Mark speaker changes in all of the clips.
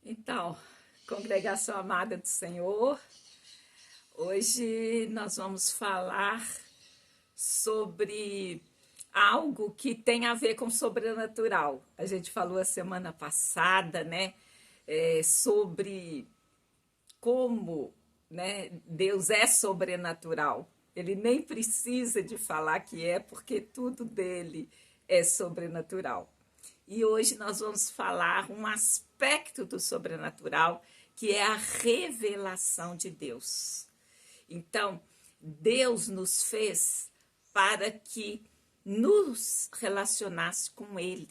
Speaker 1: Então, congregação amada do Senhor, hoje nós vamos falar sobre algo que tem a ver com sobrenatural. A gente falou a semana passada, né, sobre como, né, Deus é sobrenatural. Ele nem precisa de falar que é, porque tudo dele é sobrenatural. E hoje nós vamos falar um aspecto do sobrenatural, que é a revelação de Deus. Então, Deus nos fez para que nos relacionasse com Ele.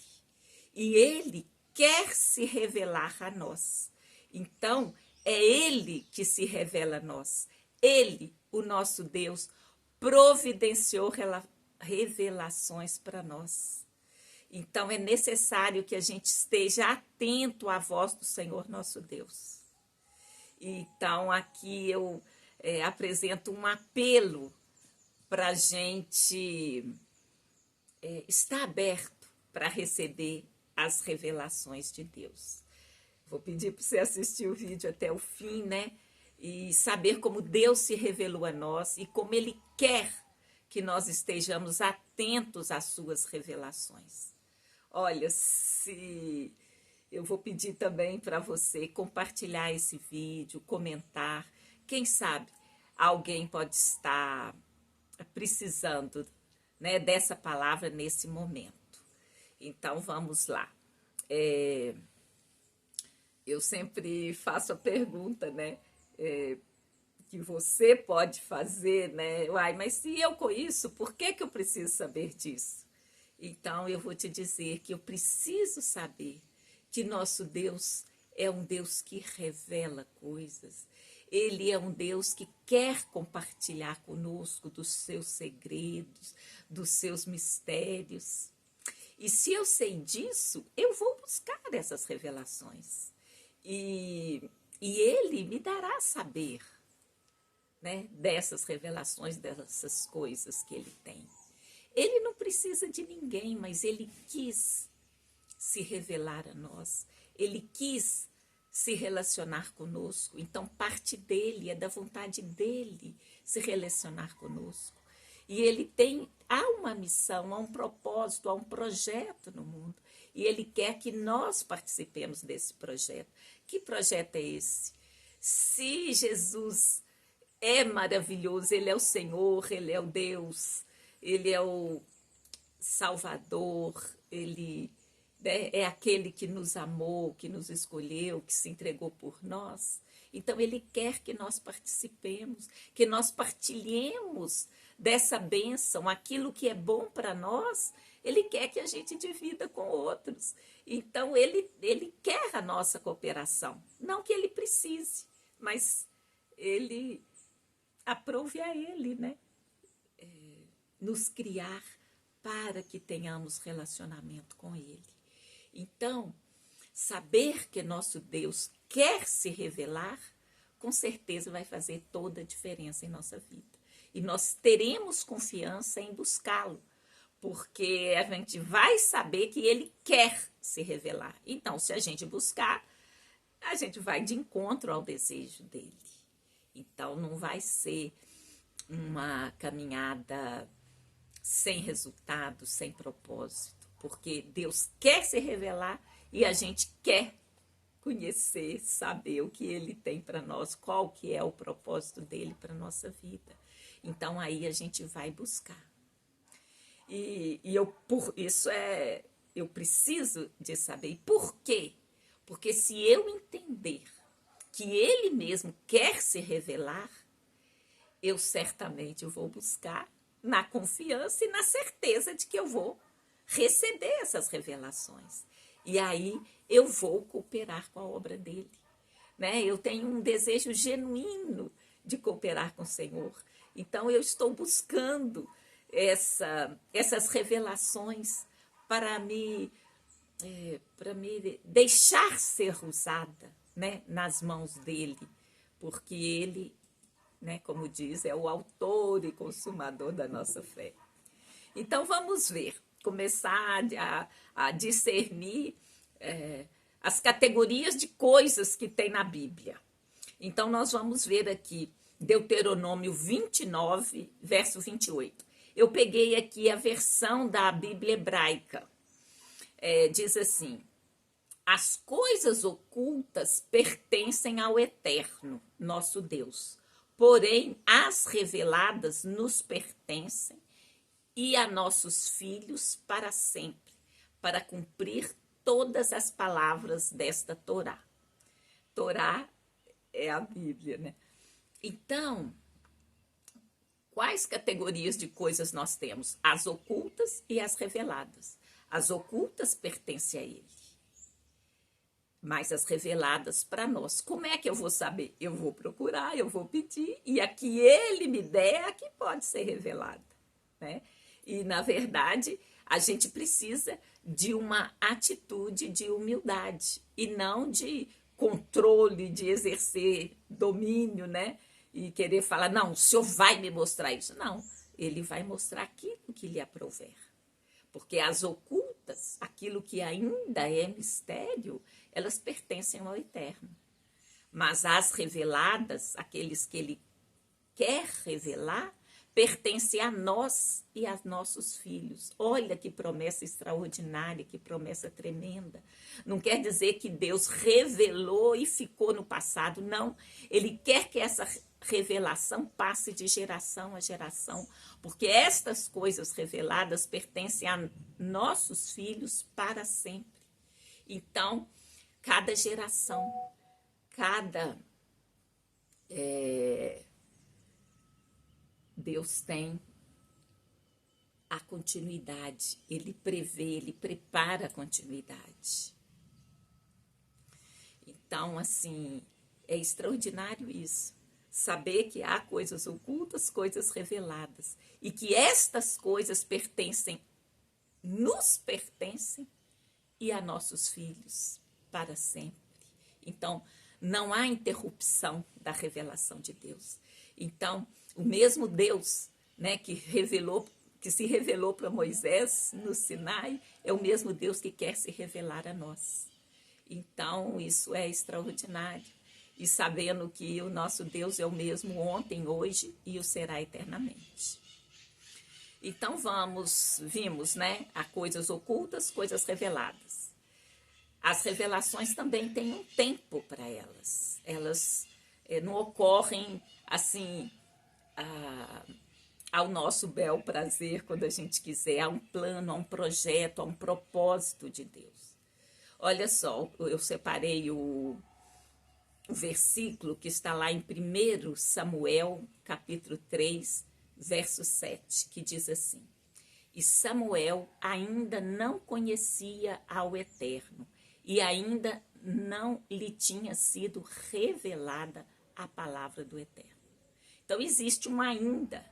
Speaker 1: E Ele quer se revelar a nós. Então, é Ele que se revela a nós. Ele, o nosso Deus, providenciou revelações para nós. Então, é necessário que a gente esteja atento à voz do Senhor nosso Deus. Então, aqui eu apresento um apelo para a gente estar aberto para receber as revelações de Deus. Vou pedir para você assistir o vídeo até o fim, né? E saber como Deus se revelou a nós e como Ele quer que nós estejamos atentos às suas revelações. Olha, se eu vou pedir também para você compartilhar esse vídeo, comentar. Quem sabe alguém pode estar precisando, né, dessa palavra nesse momento. Então, vamos lá. Eu sempre faço a pergunta, né, que você pode fazer, né? Uai, mas se eu conheço, por que eu preciso saber disso? Então, eu vou te dizer que eu preciso saber que nosso Deus é um Deus que revela coisas. Ele é um Deus que quer compartilhar conosco dos seus segredos, dos seus mistérios. E se eu sei disso, eu vou buscar essas revelações. E Ele me dará a saber, né, dessas revelações, dessas coisas que Ele tem. Ele não precisa de ninguém, mas Ele quis se revelar a nós. Ele quis se relacionar conosco. Então, parte dele, é da vontade dele se relacionar conosco. E ele há uma missão, há um propósito, há um projeto no mundo. E ele quer que nós participemos desse projeto. Que projeto é esse? Se Jesus é maravilhoso, ele é o Senhor, ele é o Deus, ele é o Salvador, ele é aquele que nos amou, que nos escolheu, que se entregou por nós. Então, ele quer que nós participemos, que nós partilhemos dessa bênção, aquilo que é bom para nós, ele quer que a gente divida com outros. Então, ele quer a nossa cooperação. Não que ele precise, mas ele aprove a ele, né? Nos criar para que tenhamos relacionamento com ele. Então, saber que nosso Deus quer se revelar, com certeza vai fazer toda a diferença em nossa vida. E nós teremos confiança em buscá-lo, porque a gente vai saber que ele quer se revelar. Então, se a gente buscar, a gente vai de encontro ao desejo dele. Então, não vai ser uma caminhada sem resultado, sem propósito, porque Deus quer se revelar e a gente quer conhecer, saber o que ele tem para nós, qual que é o propósito dele para a nossa vida. Então, aí a gente vai buscar. Eu preciso de saber. E por quê? Porque se eu entender que ele mesmo quer se revelar, eu certamente vou buscar na confiança e na certeza de que eu vou receber essas revelações. E aí eu vou cooperar com a obra dele. Né? Eu tenho um desejo genuíno de cooperar com o Senhor. Então eu estou buscando essas revelações para me deixar ser usada, né, nas mãos dele, porque ele, né, como diz, é o autor e consumador da nossa fé. Então vamos ver, começar a discernir as categorias de coisas que tem na Bíblia. Então, nós vamos ver aqui Deuteronômio 29, verso 28. Eu peguei aqui a versão da Bíblia hebraica. Diz assim: as coisas ocultas pertencem ao Eterno, nosso Deus. Porém, as reveladas nos pertencem e a nossos filhos para sempre, para cumprir todas as palavras desta Torá. Torá é a Bíblia, né? Então, quais categorias de coisas nós temos? As ocultas e as reveladas. As ocultas pertencem a Ele, mas as reveladas para nós. Como é que eu vou saber? Eu vou procurar, eu vou pedir, e a que Ele me der, a que pode ser revelada, né? E, na verdade, a gente precisa de uma atitude de humildade e não de controle, de exercer domínio, né? E querer falar, não, o senhor vai me mostrar isso. Não, ele vai mostrar aquilo que lhe aprouver. Porque as ocultas, aquilo que ainda é mistério, elas pertencem ao Eterno. Mas as reveladas, aqueles que ele quer revelar, pertencem a nós e a nossos filhos. Olha que promessa extraordinária, que promessa tremenda. Não quer dizer que Deus revelou e ficou no passado, não. Ele quer que essa revelação passe de geração a geração, porque estas coisas reveladas pertencem a nossos filhos para sempre. Então, cada geração, Deus tem a continuidade, ele prevê, ele prepara a continuidade. Então, assim, é extraordinário isso. Saber que há coisas ocultas, coisas reveladas. E que estas coisas nos pertencem e a nossos filhos para sempre. Então, não há interrupção da revelação de Deus. Então, o mesmo Deus, né, que se revelou para Moisés no Sinai, é o mesmo Deus que quer se revelar a nós. Então, isso é extraordinário. E sabendo que o nosso Deus é o mesmo ontem, hoje e o será eternamente. Então vimos, né, há coisas ocultas, coisas reveladas. As revelações também têm um tempo para elas. Elas não ocorrem assim ao nosso bel prazer, quando a gente quiser. Há um plano, há um projeto, há um propósito de Deus. Olha só, eu separei o versículo que está lá em 1 Samuel, capítulo 3, verso 7, que diz assim: e Samuel ainda não conhecia ao Eterno, e ainda não lhe tinha sido revelada a palavra do Eterno. Então, existe um ainda,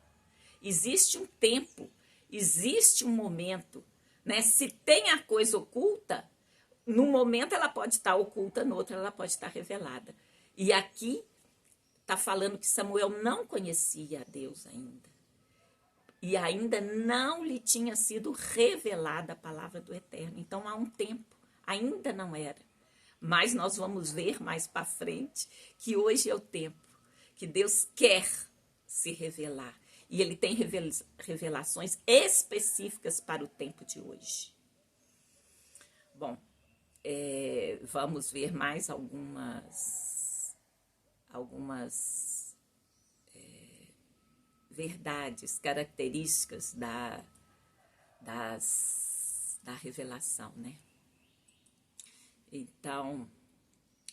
Speaker 1: existe um tempo, existe um momento, né? Se tem a coisa oculta, num momento ela pode estar oculta, no outro ela pode estar revelada. E aqui está falando que Samuel não conhecia a Deus ainda. E ainda não lhe tinha sido revelada a palavra do Eterno. Então há um tempo, ainda não era. Mas nós vamos ver mais para frente que hoje é o tempo que Deus quer se revelar. E ele tem revelações específicas para o tempo de hoje. Bom, vamos ver mais algumas verdades, características da revelação, né? Então,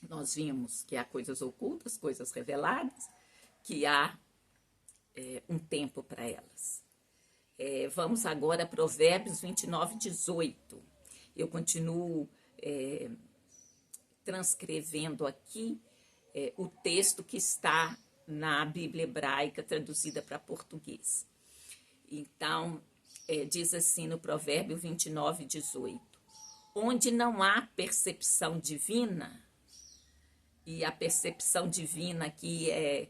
Speaker 1: nós vimos que há coisas ocultas, coisas reveladas, que há um tempo para elas. Vamos agora a Provérbios 29, 18. Eu continuo transcrevendo aqui o texto que está na Bíblia hebraica traduzida para português. Então, diz assim no Provérbio 29, 18: onde não há percepção divina, e a percepção divina aqui é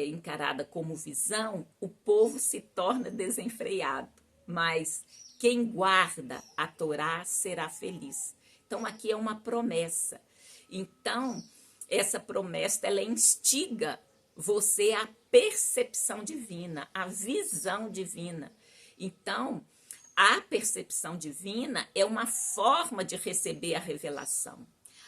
Speaker 1: encarada como visão, o povo se torna desenfreado, mas quem guarda a Torá será feliz. Então, aqui é uma promessa. Então, essa promessa, ela instiga você à percepção divina, à visão divina. Então, a percepção divina é uma forma de receber a revelação.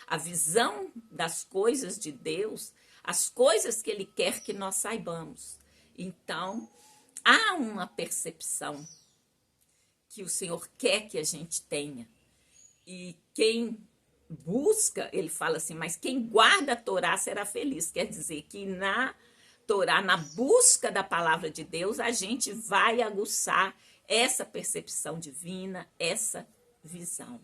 Speaker 1: A visão das coisas de Deus, as coisas que Ele quer que nós saibamos. Então, há uma percepção que o Senhor quer que a gente tenha. E quem busca, ele fala assim, mas quem guarda a Torá será feliz. Quer dizer que na Torá, na busca da palavra de Deus, a gente vai aguçar essa percepção divina, essa visão.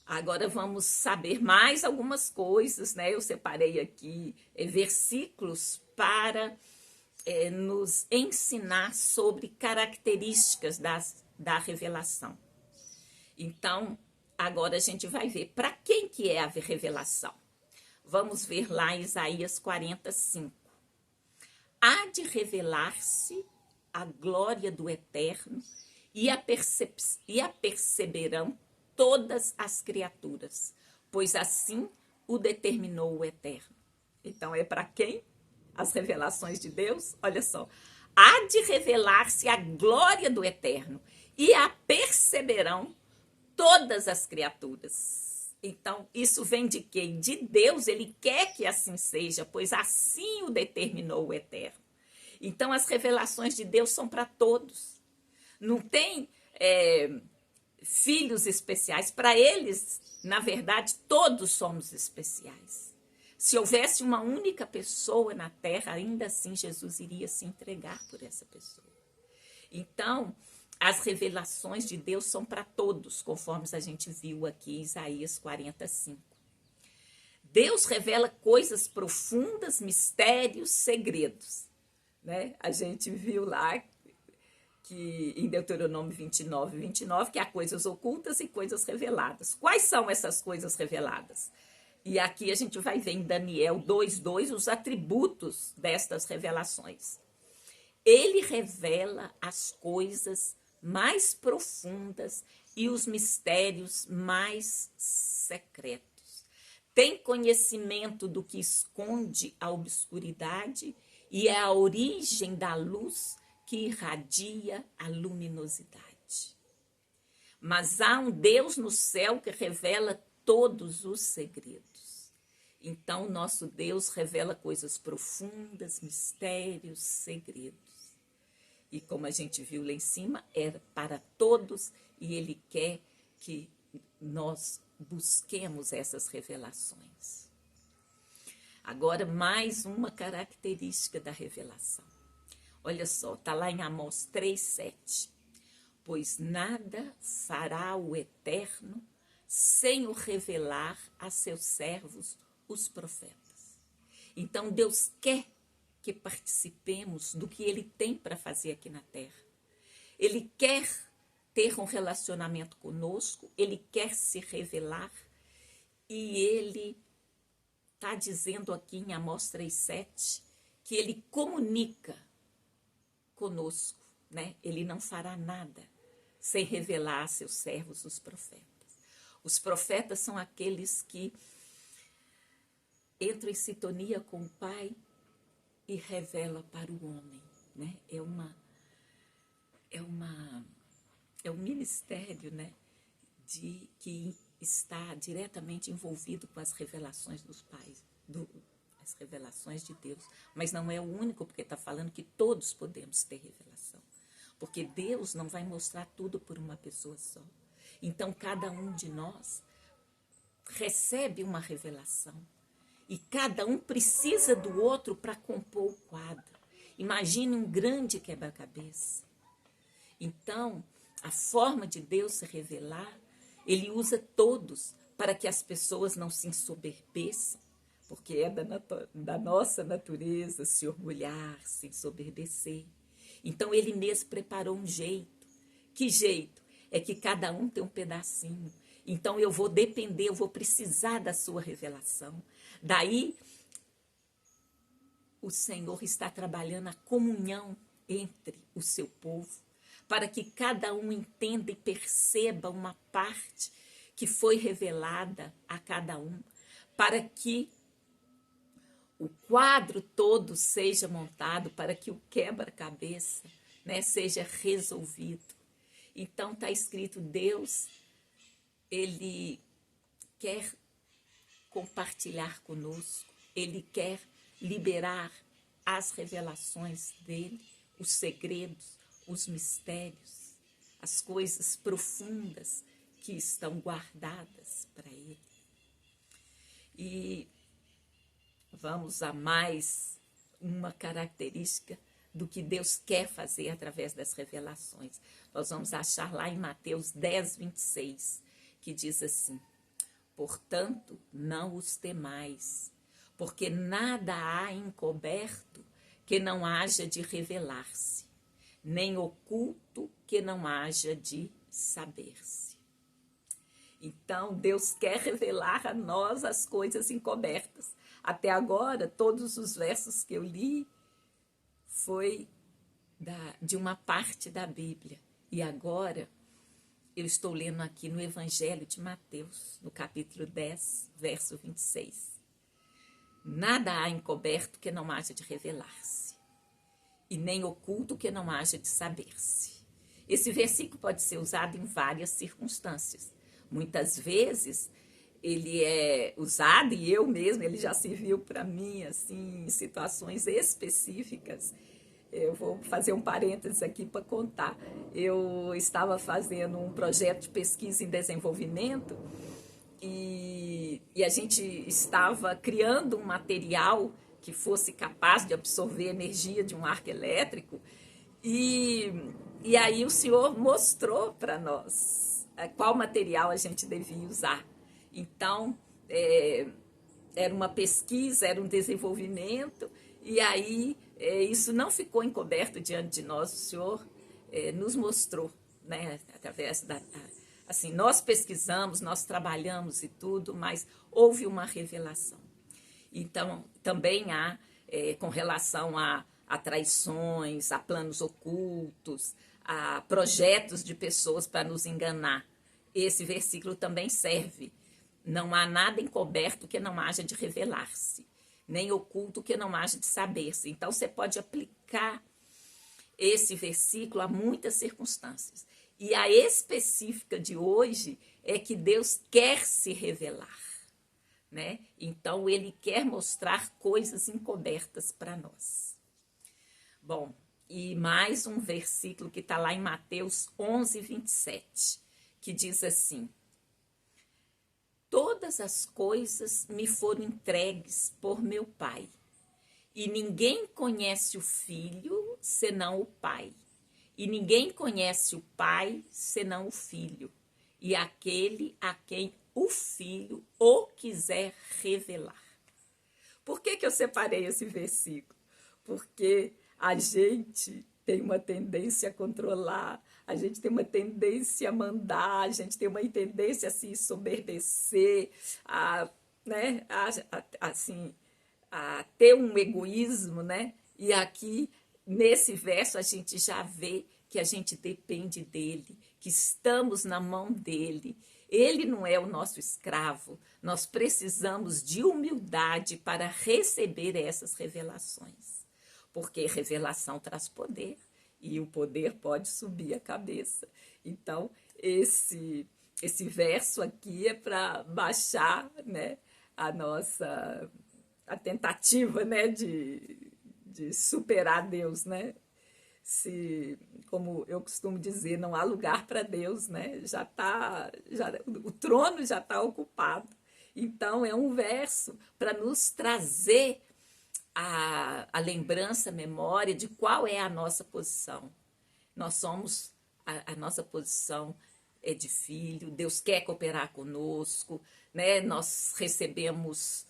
Speaker 1: Agora vamos saber mais algumas coisas, né? Eu separei aqui versículos para nos ensinar sobre características da revelação. Então, agora a gente vai ver para quem que é a revelação. Vamos ver lá em Isaías 45. Há de revelar-se a glória do Eterno e a perceberão todas as criaturas, pois assim o determinou o Eterno. Então, é para quem? As revelações de Deus? Olha só. Há de revelar-se a glória do Eterno e a perceberão todas as criaturas. Então, isso vem de quem? De Deus. Ele quer que assim seja, pois assim o determinou o Eterno. Então, as revelações de Deus são para todos. Não tem filhos especiais. Para eles, na verdade, todos somos especiais. Se houvesse uma única pessoa na terra, ainda assim Jesus iria se entregar por essa pessoa. Então, as revelações de Deus são para todos, conforme a gente viu aqui em Isaías 45. Deus revela coisas profundas, mistérios, segredos. Né? A gente viu lá que em Deuteronômio 29, que há coisas ocultas e coisas reveladas. Quais são essas coisas reveladas? E aqui a gente vai ver em Daniel 2:2 os atributos destas revelações. Ele revela as coisas mais profundas e os mistérios mais secretos. Tem conhecimento do que esconde a obscuridade e é a origem da luz que irradia a luminosidade. Mas há um Deus no céu que revela todos os segredos. Então, nosso Deus revela coisas profundas, mistérios, segredos. E como a gente viu lá em cima, é para todos e Ele quer que nós busquemos essas revelações. Agora, mais uma característica da revelação. Olha só, está lá em Amós 3:7. Pois nada fará o Eterno sem o revelar a seus servos, os profetas. Então, Deus quer que participemos do que Ele tem para fazer aqui na terra. Ele quer ter um relacionamento conosco, Ele quer se revelar e Ele está dizendo aqui em Amós 3:7 que Ele comunica conosco, né? Ele não fará nada sem revelar a seus servos, os profetas. Os profetas são aqueles que entram em sintonia com o Pai e revelam para o homem, né? É um ministério, né? Que está diretamente envolvido com as revelações dos pais, as revelações de Deus. Mas não é o único, porque está falando que todos podemos ter revelação. Porque Deus não vai mostrar tudo por uma pessoa só. Então, cada um de nós recebe uma revelação. E cada um precisa do outro para compor o quadro. Imagine um grande quebra-cabeça. Então, a forma de Deus se revelar, Ele usa todos para que as pessoas não se ensoberbeçam, porque é da nossa natureza se orgulhar, se ensoberbecer. Então, Ele mesmo preparou um jeito. Que jeito? É que cada um tem um pedacinho. Então, eu vou depender, eu vou precisar da sua revelação. Daí, o Senhor está trabalhando a comunhão entre o seu povo, para que cada um entenda e perceba uma parte que foi revelada a cada um, para que o quadro todo seja montado, para que o quebra-cabeça, né, seja resolvido. Então está escrito, Deus, ele quer compartilhar conosco, ele quer liberar as revelações dele, os segredos, os mistérios, as coisas profundas que estão guardadas para ele. E vamos a mais uma característica do que Deus quer fazer através das revelações. Nós vamos achar lá em Mateus 10, 26, que diz assim, portanto, não os temais, porque nada há encoberto que não haja de revelar-se, nem oculto que não haja de saber-se. Então, Deus quer revelar a nós as coisas encobertas. Até agora, todos os versos que eu li foi de uma parte da Bíblia. E agora, eu estou lendo aqui no Evangelho de Mateus, no capítulo 10, verso 26. Nada há encoberto que não haja de revelar-se, e nem oculto que não haja de saber-se. Esse versículo pode ser usado em várias circunstâncias. Muitas vezes ele é usado, e eu mesmo, ele já serviu para mim assim, em situações específicas. Eu vou fazer um parênteses aqui para contar. Eu estava fazendo um projeto de pesquisa em desenvolvimento e a gente estava criando um material que fosse capaz de absorver a energia de um arco elétrico e aí o senhor mostrou para nós qual material a gente devia usar. Então, era uma pesquisa, era um desenvolvimento, e aí isso não ficou encoberto diante de nós, o senhor nos mostrou, né, através da... Assim, nós pesquisamos, nós trabalhamos e tudo, mas houve uma revelação. Então, também há, com relação a traições, a planos ocultos, a projetos de pessoas para nos enganar, esse versículo também serve. Não há nada encoberto que não haja de revelar-se, nem oculto que não haja de saber-se. Então, você pode aplicar esse versículo a muitas circunstâncias. E a específica de hoje é que Deus quer se revelar, né? Então, ele quer mostrar coisas encobertas para nós. Bom, e mais um versículo que está lá em Mateus 11, 27, que diz assim, todas as coisas me foram entregues por meu Pai, e ninguém conhece o Filho senão o Pai, e ninguém conhece o Pai senão o Filho, e aquele a quem o Filho o quiser revelar. Por que eu separei esse versículo? Porque a gente tem uma tendência a controlar, a gente tem uma tendência a mandar, a gente tem uma tendência a se ensoberbecer, né, assim, a ter um egoísmo, né? E aqui, nesse verso, a gente já vê que a gente depende dele, que estamos na mão dele. Ele não é o nosso escravo. Nós precisamos de humildade para receber essas revelações. Porque revelação traz poder. E o poder pode subir a cabeça. Então, esse verso aqui é para baixar, né, a tentativa, né, de superar Deus, né? Como eu costumo dizer, não há lugar para Deus, né? O trono já está ocupado. Então, é um verso para nos trazer a lembrança, a memória de qual é a nossa posição. Nós somos, a nossa posição é de filho, Deus quer cooperar conosco, né? Nós recebemos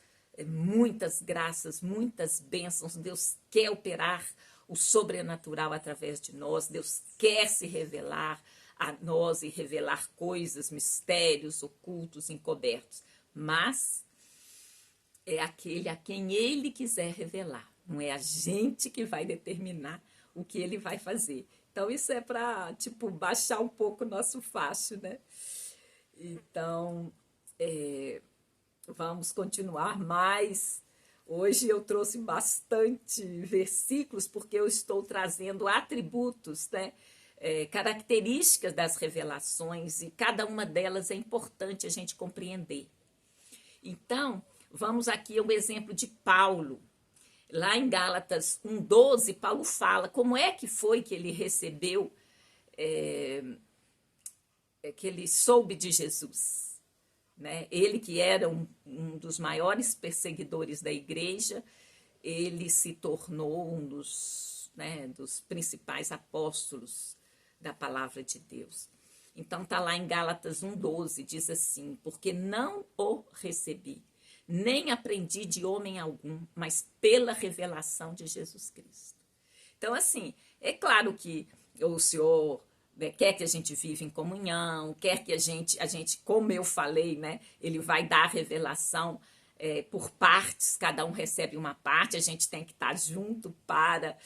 Speaker 1: muitas graças, muitas bênçãos, Deus quer operar o sobrenatural através de nós, Deus quer se revelar a nós e revelar coisas, mistérios ocultos, encobertos, mas é aquele a quem ele quiser revelar, não é a gente que vai determinar o que ele vai fazer. Então, isso é para, baixar um pouco o nosso facho, né? Então, vamos continuar mais. Hoje eu trouxe bastante versículos, porque eu estou trazendo atributos, né? Características das revelações, e cada uma delas é importante a gente compreender. Então, vamos aqui ao exemplo de Paulo. Lá em Gálatas 1:12, Paulo fala como é que foi que ele recebeu, que ele soube de Jesus. Né? Ele que era um dos maiores perseguidores da igreja, ele se tornou um dos, né, dos principais apóstolos da palavra de Deus. Então está lá em Gálatas 1:12, diz assim: porque não o recebi, nem aprendi de homem algum, mas pela revelação de Jesus Cristo. Então, assim, é claro que o Senhor, né, quer que a gente viva em comunhão, quer que a gente, como eu falei, né, ele vai dar a revelação por partes, cada um recebe uma parte, a gente tem que estar junto para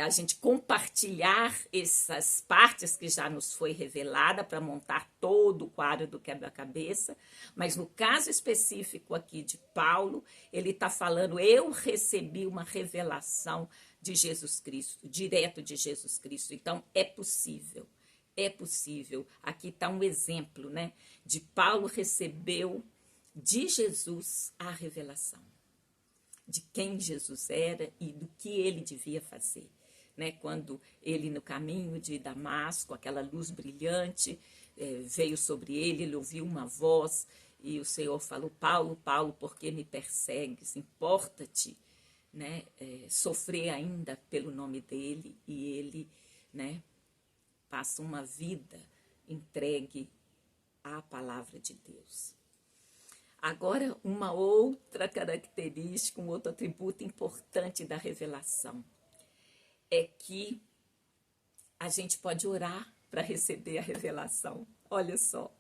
Speaker 1: a gente compartilhar essas partes que já nos foi revelada para montar todo o quadro do quebra-cabeça. Mas no caso específico aqui de Paulo, ele está falando, eu recebi uma revelação de Jesus Cristo, direto de Jesus Cristo. Então, é possível. É possível. Aqui está um exemplo, né? De Paulo recebeu de Jesus a revelação. De quem Jesus era e do que ele devia fazer. Né? Quando ele, no caminho de Damasco, aquela luz brilhante veio sobre ele, ele ouviu uma voz e o Senhor falou: Paulo, Paulo, por que me persegues? Importa-te, né, sofrer ainda pelo nome dele. E ele, né, passa uma vida entregue à palavra de Deus. Agora, uma outra característica, um outro atributo importante da revelação é que a gente pode orar para receber a revelação. Olha só,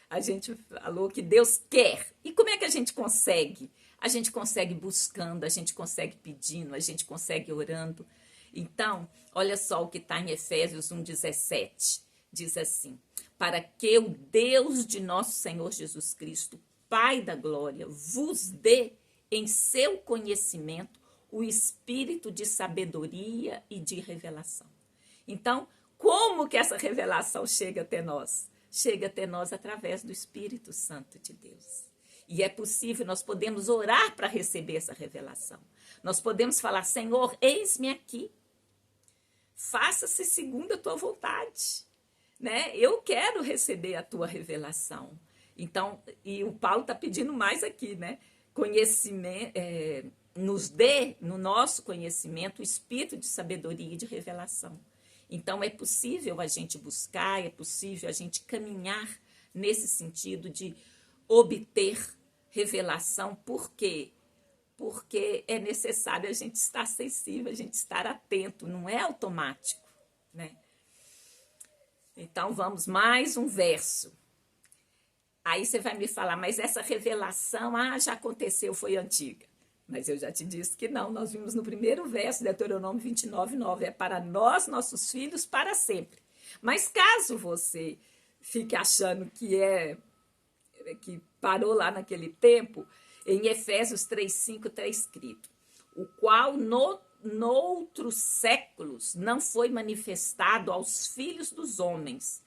Speaker 1: a gente falou que Deus quer. E como é que a gente consegue? A gente consegue buscando, a gente consegue pedindo, a gente consegue orando. Então, olha só o que está em Efésios 1:17. Diz assim: para que o Deus de nosso Senhor Jesus Cristo, Pai da glória, vos dê em seu conhecimento o espírito de sabedoria e de revelação. Então, como que essa revelação chega até nós? Chega até nós através do Espírito Santo de Deus. E é possível, nós podemos orar para receber essa revelação. Nós podemos falar: Senhor, eis-me aqui. Faça-se segundo a tua vontade. Né? Eu quero receber a tua revelação. Então, e o Paulo está pedindo mais aqui, né? Conhecimento, nos dê, no nosso conhecimento, o espírito de sabedoria e de revelação. Então, é possível a gente buscar, é possível a gente caminhar nesse sentido de obter revelação. Por quê? Porque é necessário a gente estar sensível, a gente estar atento, não é automático, né? Então, vamos mais um verso. Aí você vai me falar, mas essa revelação, já aconteceu, foi antiga. Mas eu já te disse que não, nós vimos no primeiro verso de Deuteronômio 29:9, é para nós, nossos filhos, para sempre. Mas caso você fique achando que parou lá naquele tempo, em Efésios 3:5 está escrito: o qual noutros séculos não foi manifestado aos filhos dos homens,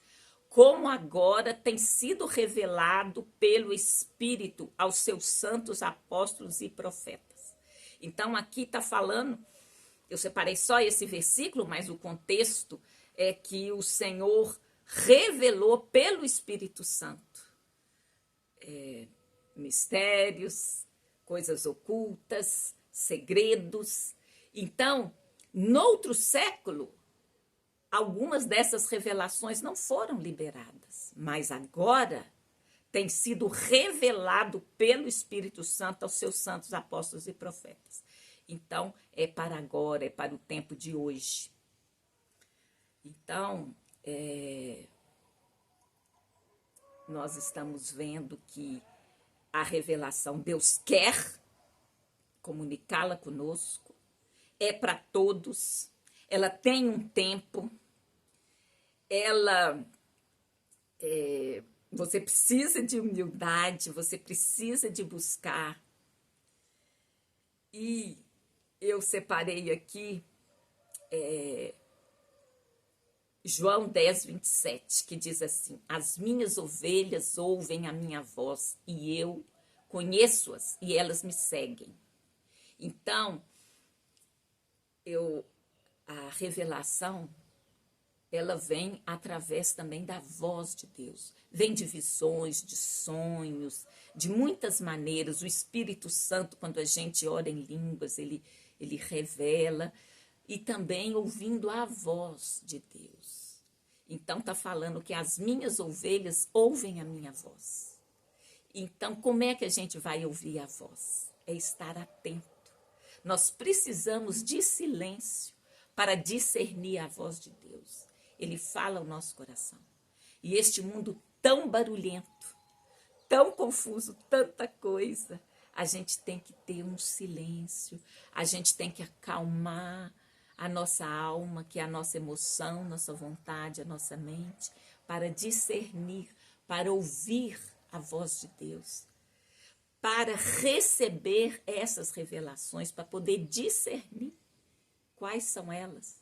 Speaker 1: como agora tem sido revelado pelo Espírito aos seus santos apóstolos e profetas. Então aqui está falando, eu separei só esse versículo, mas o contexto é que o Senhor revelou pelo Espírito Santo mistérios, coisas ocultas, segredos. Então, noutro século, algumas dessas revelações não foram liberadas, mas agora tem sido revelado pelo Espírito Santo aos seus santos apóstolos e profetas. Então, é para agora, é para o tempo de hoje. Então, nós estamos vendo que a revelação, Deus quer comunicá-la conosco, é para todos, ela tem um tempo, ela Você precisa de humildade, você precisa de buscar. E eu separei aqui João 10, 27, que diz assim: as minhas ovelhas ouvem a minha voz e eu conheço-as e elas me seguem. Então, a revelação, ela vem através também da voz de Deus. Vem de visões, de sonhos, de muitas maneiras. O Espírito Santo, quando a gente ora em línguas, ele revela. E também ouvindo a voz de Deus. Então, está falando que as minhas ovelhas ouvem a minha voz. Então, como é que a gente vai ouvir a voz? É estar atento. Nós precisamos de silêncio para discernir a voz de Deus. Ele fala ao nosso coração. E este mundo tão barulhento, tão confuso, tanta coisa, a gente tem que ter um silêncio, a gente tem que acalmar a nossa alma, que é a nossa emoção, nossa vontade, a nossa mente, para discernir, para ouvir a voz de Deus, para receber essas revelações, para poder discernir quais são elas.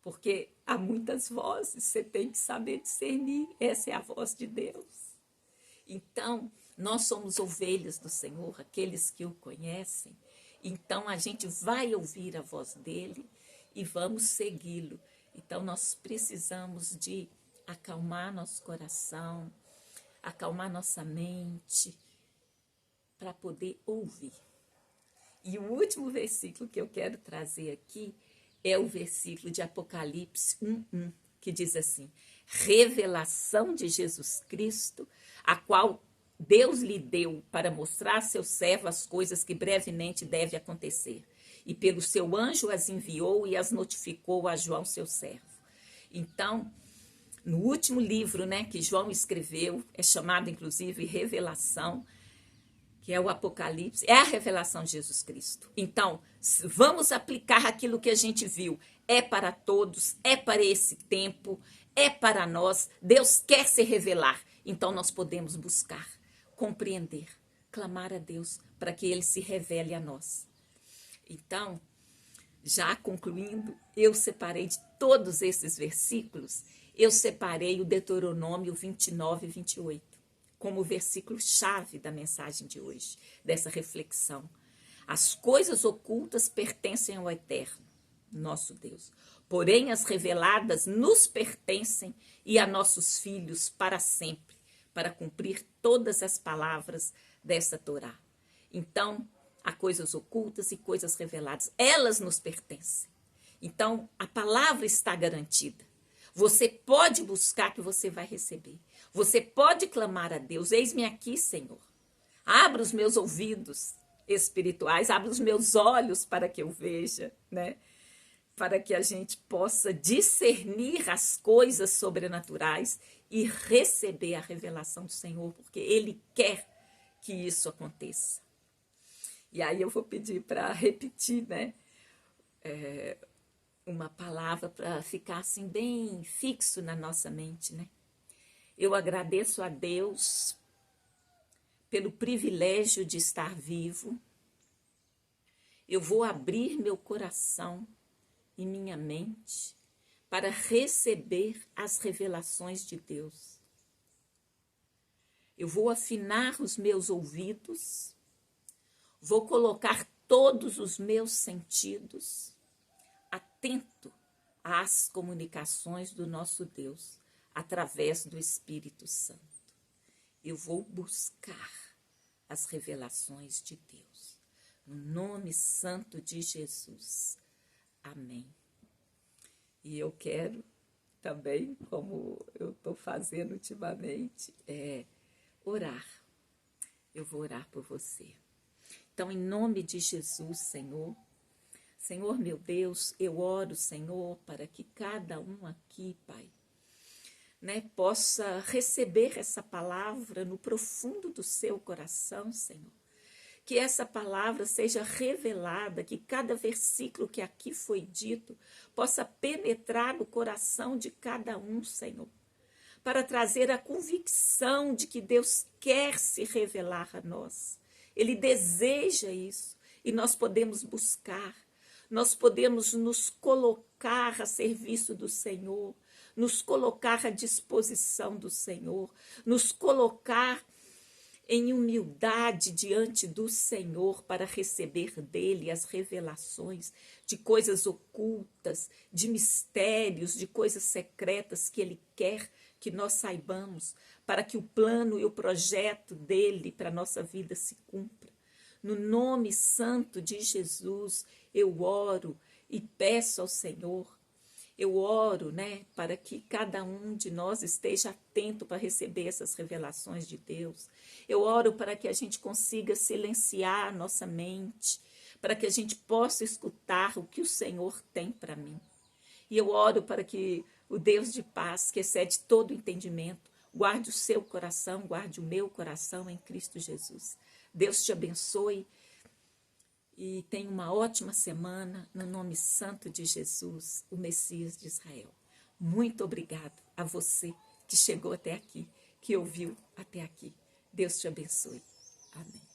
Speaker 1: Porque há muitas vozes, você tem que saber discernir, essa é a voz de Deus. Então, nós somos ovelhas do Senhor, aqueles que o conhecem, então a gente vai ouvir a voz dele e vamos segui-lo. Então, nós precisamos de acalmar nosso coração, acalmar nossa mente, para poder ouvir. E o último versículo que eu quero trazer aqui é o versículo de Apocalipse 1:1, que diz assim: revelação de Jesus Cristo, a qual Deus lhe deu para mostrar a seu servo as coisas que brevemente devem acontecer. E pelo seu anjo as enviou e as notificou a João, seu servo. Então, no último livro, né, que João escreveu, é chamado inclusive Revelação, que é o Apocalipse, é a revelação de Jesus Cristo. Então, vamos aplicar aquilo que a gente viu. É para todos, é para esse tempo, é para nós. Deus quer se revelar. Então, nós podemos buscar, compreender, clamar a Deus para que Ele se revele a nós. Então, já concluindo, eu separei de todos esses versículos, eu separei o Deuteronômio 29 e 28, como versículo-chave da mensagem de hoje, dessa reflexão. As coisas ocultas pertencem ao Eterno, nosso Deus. Porém, as reveladas nos pertencem e a nossos filhos para sempre, para cumprir todas as palavras dessa Torá. Então, há coisas ocultas e coisas reveladas. Elas nos pertencem. Então, a palavra está garantida. Você pode buscar que você vai receber. Você pode clamar a Deus. Eis-me aqui, Senhor. Abra os meus ouvidos espirituais, abra os meus olhos para que eu veja, né? Para que a gente possa discernir as coisas sobrenaturais e receber a revelação do Senhor, porque Ele quer que isso aconteça. E aí eu vou pedir para repetir, né? Uma palavra para ficar assim bem fixo na nossa mente, né? Eu agradeço a Deus pelo privilégio de estar vivo. Eu vou abrir meu coração e minha mente para receber as revelações de Deus. Eu vou afinar os meus ouvidos, vou colocar todos os meus sentidos atento às comunicações do nosso Deus através do Espírito Santo. Eu vou buscar as revelações de Deus. No nome santo de Jesus. Amém. E eu quero também, como eu estou fazendo ultimamente, orar. Eu vou orar por você. Então, em nome de Jesus, Senhor, Senhor meu Deus, eu oro, Senhor, para que cada um aqui, Pai, né, possa receber essa palavra no profundo do seu coração, Senhor. Que essa palavra seja revelada, que cada versículo que aqui foi dito possa penetrar no coração de cada um, Senhor, para trazer a convicção de que Deus quer se revelar a nós. Ele deseja isso e nós podemos buscar, nós podemos nos colocar a serviço do Senhor, nos colocar à disposição do Senhor, nos colocar em humildade diante do Senhor para receber dele as revelações de coisas ocultas, de mistérios, de coisas secretas que ele quer que nós saibamos, para que o plano e o projeto dele para a nossa vida se cumpra. No nome santo de Jesus, eu oro e peço ao Senhor. Eu oro, para que cada um de nós esteja atento para receber essas revelações de Deus. Eu oro para que a gente consiga silenciar a nossa mente, para que a gente possa escutar o que o Senhor tem para mim. E eu oro para que o Deus de paz, que excede todo entendimento, guarde o seu coração, guarde o meu coração em Cristo Jesus. Deus te abençoe e tenha uma ótima semana no nome santo de Jesus, o Messias de Israel. Muito obrigado a você que chegou até aqui, que ouviu até aqui. Deus te abençoe. Amém.